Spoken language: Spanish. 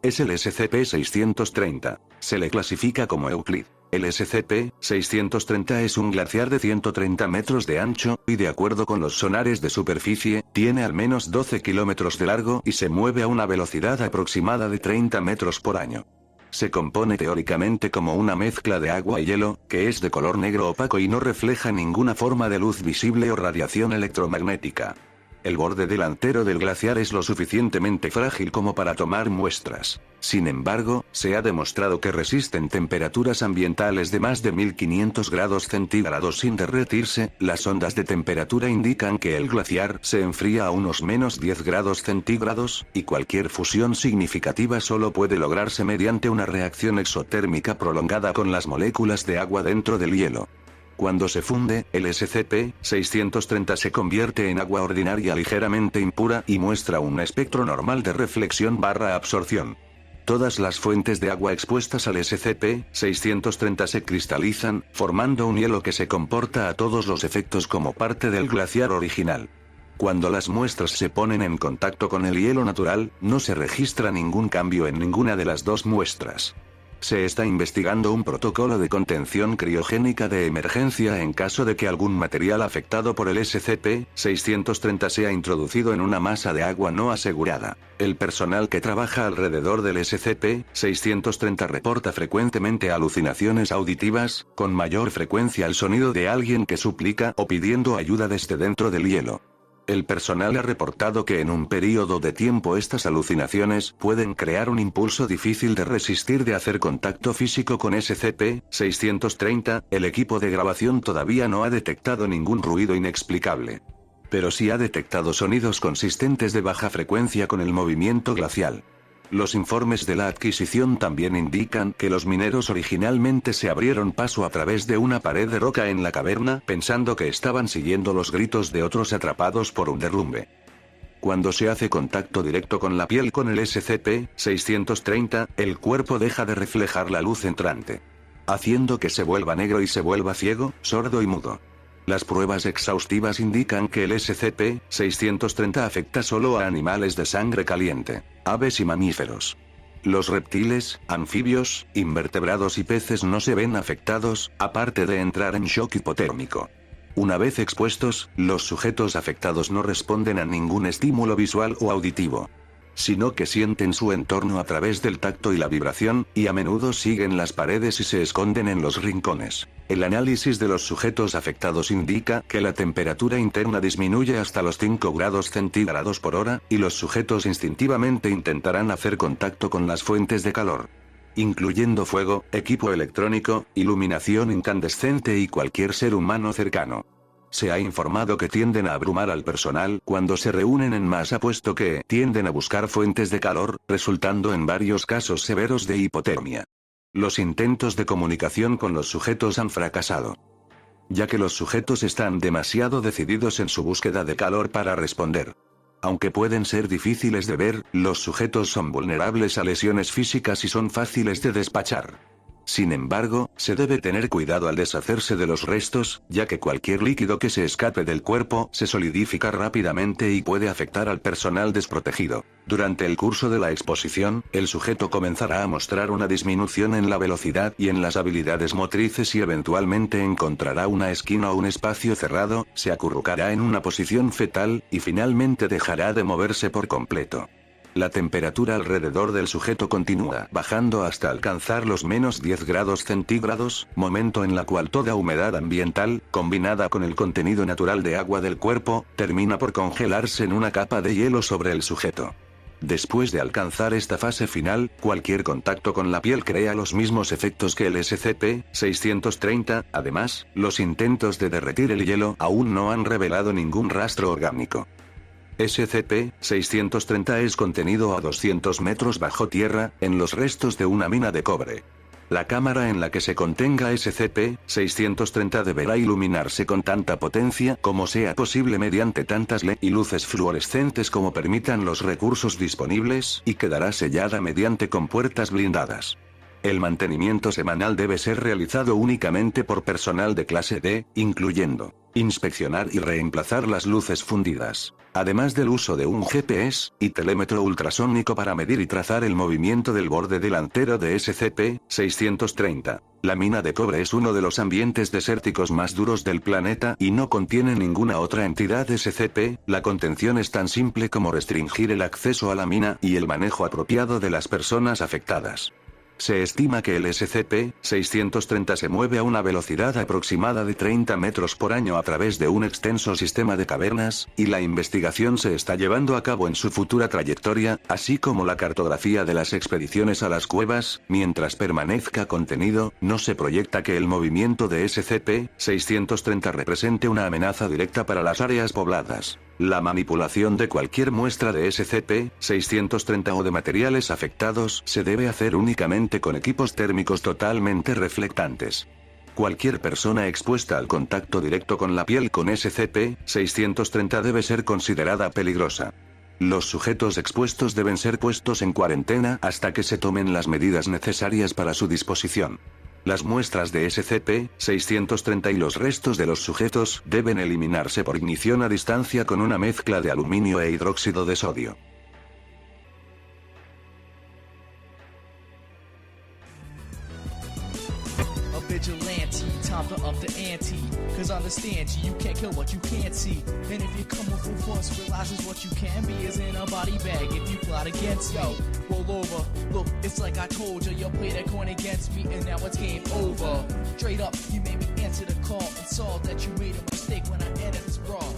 es el SCP-630. Se le clasifica como Euclid. El SCP-630 es un glaciar de 130 metros de ancho, y de acuerdo con los sonares de superficie, tiene al menos 12 kilómetros de largo y se mueve a una velocidad aproximada de 30 metros por año. Se compone teóricamente como una mezcla de agua y hielo, que es de color negro opaco y no refleja ninguna forma de luz visible o radiación electromagnética. El borde delantero del glaciar es lo suficientemente frágil como para tomar muestras. Sin embargo, se ha demostrado que resisten temperaturas ambientales de más de 1500 grados centígrados sin derretirse. Las ondas de temperatura indican que el glaciar se enfría a unos menos 10 grados centígrados, y cualquier fusión significativa solo puede lograrse mediante una reacción exotérmica prolongada con las moléculas de agua dentro del hielo. Cuando se funde, el SCP-630 se convierte en agua ordinaria ligeramente impura y muestra un espectro normal de reflexión/absorción. Todas las fuentes de agua expuestas al SCP-630 se cristalizan, formando un hielo que se comporta a todos los efectos como parte del glaciar original. Cuando las muestras se ponen en contacto con el hielo natural, no se registra ningún cambio en ninguna de las dos muestras. Se está investigando un protocolo de contención criogénica de emergencia en caso de que algún material afectado por el SCP-630 sea introducido en una masa de agua no asegurada. El personal que trabaja alrededor del SCP-630 reporta frecuentemente alucinaciones auditivas, con mayor frecuencia el sonido de alguien que suplica o pidiendo ayuda desde dentro del hielo. El personal ha reportado que en un periodo de tiempo estas alucinaciones pueden crear un impulso difícil de resistir de hacer contacto físico con SCP-630. El equipo de grabación todavía no ha detectado ningún ruido inexplicable. Pero sí ha detectado sonidos consistentes de baja frecuencia con el movimiento glacial. Los informes de la adquisición también indican que los mineros originalmente se abrieron paso a través de una pared de roca en la caverna pensando que estaban siguiendo los gritos de otros atrapados por un derrumbe. Cuando se hace contacto directo con la piel con el SCP-630, el cuerpo deja de reflejar la luz entrante, haciendo que se vuelva negro y se vuelva ciego, sordo y mudo. Las pruebas exhaustivas indican que el SCP-630 afecta solo a animales de sangre caliente, aves y mamíferos. Los reptiles, anfibios, invertebrados y peces no se ven afectados, aparte de entrar en shock hipotérmico. Una vez expuestos, los sujetos afectados no responden a ningún estímulo visual o auditivo, sino que sienten su entorno a través del tacto y la vibración, y a menudo siguen las paredes y se esconden en los rincones. El análisis de los sujetos afectados indica que la temperatura interna disminuye hasta los 5 grados centígrados por hora, y los sujetos instintivamente intentarán hacer contacto con las fuentes de calor, incluyendo fuego, equipo electrónico, iluminación incandescente y cualquier ser humano cercano. Se ha informado que tienden a abrumar al personal cuando se reúnen en masa puesto que tienden a buscar fuentes de calor, resultando en varios casos severos de hipotermia. Los intentos de comunicación con los sujetos han fracasado, ya que los sujetos están demasiado decididos en su búsqueda de calor para responder. Aunque pueden ser difíciles de ver, los sujetos son vulnerables a lesiones físicas y son fáciles de despachar. Sin embargo, se debe tener cuidado al deshacerse de los restos, ya que cualquier líquido que se escape del cuerpo se solidifica rápidamente y puede afectar al personal desprotegido. Durante el curso de la exposición, el sujeto comenzará a mostrar una disminución en la velocidad y en las habilidades motrices y eventualmente encontrará una esquina o un espacio cerrado, se acurrucará en una posición fetal, y finalmente dejará de moverse por completo. La temperatura alrededor del sujeto continúa bajando hasta alcanzar los menos 10 grados centígrados, momento en la cual toda humedad ambiental, combinada con el contenido natural de agua del cuerpo, termina por congelarse en una capa de hielo sobre el sujeto. Después de alcanzar esta fase final, cualquier contacto con la piel crea los mismos efectos que el SCP-630, además, los intentos de derretir el hielo aún no han revelado ningún rastro orgánico. SCP-630 es contenido a 200 metros bajo tierra, en los restos de una mina de cobre. La cámara en la que se contenga SCP-630 deberá iluminarse con tanta potencia como sea posible mediante tantas LED y luces fluorescentes como permitan los recursos disponibles, y quedará sellada mediante compuertas blindadas. El mantenimiento semanal debe ser realizado únicamente por personal de clase D, incluyendo Inspeccionar y reemplazar las luces fundidas. Además del uso de un GPS y telémetro ultrasónico para medir y trazar el movimiento del borde delantero de SCP-630. La mina de cobre es uno de los ambientes desérticos más duros del planeta y no contiene ninguna otra entidad SCP. La contención es tan simple como restringir el acceso a la mina y el manejo apropiado de las personas afectadas. Se estima que el SCP-630 se mueve a una velocidad aproximada de 30 metros por año a través de un extenso sistema de cavernas, y la investigación se está llevando a cabo en su futura trayectoria, así como la cartografía de las expediciones a las cuevas. Mientras permanezca contenido, no se proyecta que el movimiento de SCP-630 represente una amenaza directa para las áreas pobladas. La manipulación de cualquier muestra de SCP-630 o de materiales afectados se debe hacer únicamente con equipos térmicos totalmente reflectantes. Cualquier persona expuesta al contacto directo con la piel con SCP-630 debe ser considerada peligrosa. Los sujetos expuestos deben ser puestos en cuarentena hasta que se tomen las medidas necesarias para su disposición. Las muestras de SCP-630 y los restos de los sujetos deben eliminarse por ignición a distancia con una mezcla de aluminio e hidróxido de sodio. Vigilante, time to up the ante. Cause understand you can't kill what you can't see. And if you come with full force, realizes what you can be is in a body bag. If you plot against yo, roll over. Look, it's like I told you, you play that coin against me and now it's game over. Straight up, you made me answer the call and saw that you made a mistake when I entered this brawl.